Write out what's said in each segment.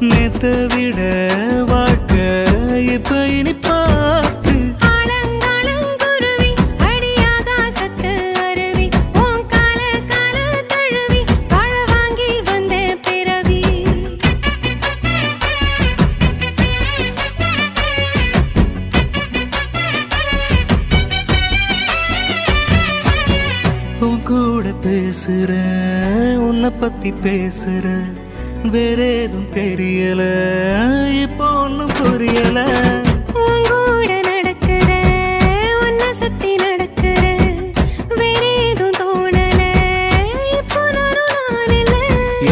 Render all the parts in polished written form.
நேத்த விட வாழ்க்கை இப்ப இனிப்பாச்சு. உன் கூட பேசுற உன்னை பத்தி பேசுற வேற ஏதும் தெரியல இப்போ ஒன்னும் புரியல. உங்கூட நடக்கிற உன்னை சுத்தி நடக்கிற வேற ஏதும் தோணல இப்போ நான் இல்ல.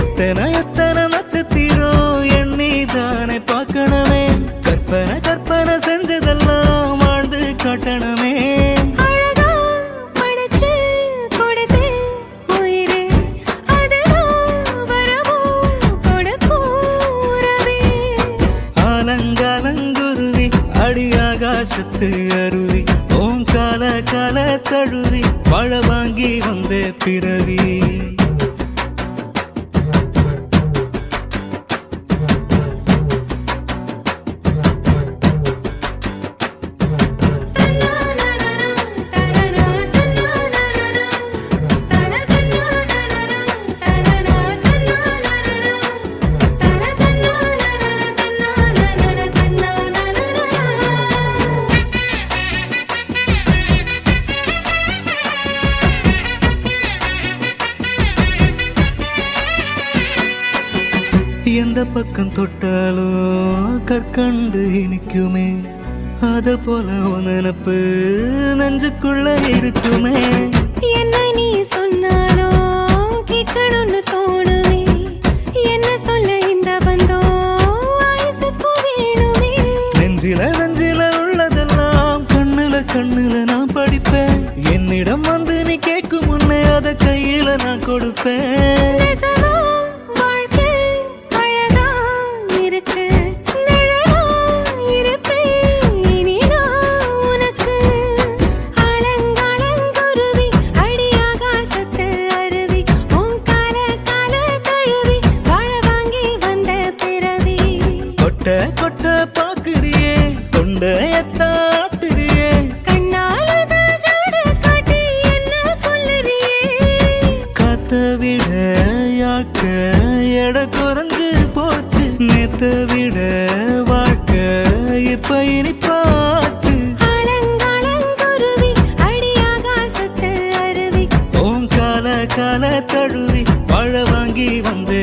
எத்தனை எத்தனை நட்சத்திரம் எண்ணி தானே பார்க்கணுமே. கற்பனை கற்பனை செஞ்சதெல்லாம் வாழ்ந்து காட்டணுமே. அடியாகாசத்து அருவி ஓம் கால கால தழுவி வாழ வாங்கி வந்த பிறவி. எந்த பக்கம் தொட்டாலும் கற்கண்டு இனிக்குமே. அத போல நினப்பு நெஞ்சுக்குள்ள இருக்குமே. என்ன நீ சொன்னாலும் கேட்கணும்னு தோணுமே. என்ன சொல்ல இந்த பந்தம் ஆயுசுக்கு வேணுமே. நெஞ்சில நெஞ்சில உள்ளதெல்லாம் கண்ணுல கண்ணுல நான் படிப்பேன். என்னிடம் வந்து நீ கேட்கும் முன்னே அத கையில நான் கொடுப்பேன். கொட்ட பாக்குறியே தொண்டையத்தாட்டுறியே. கண்ணால ஜாட காட்டி என்ன கொல்லுறியே. காத்த விட யாக்க எட குறைஞ்சு போச்சு. நேத்த விட வாழ்க்கை இப்ப இனிப்பாச்சு. ஆலங்காலங்குருவி அடியாகாசத்து அருவி ஓம் கால கால தழுவி வாழ வாங்கி வந்த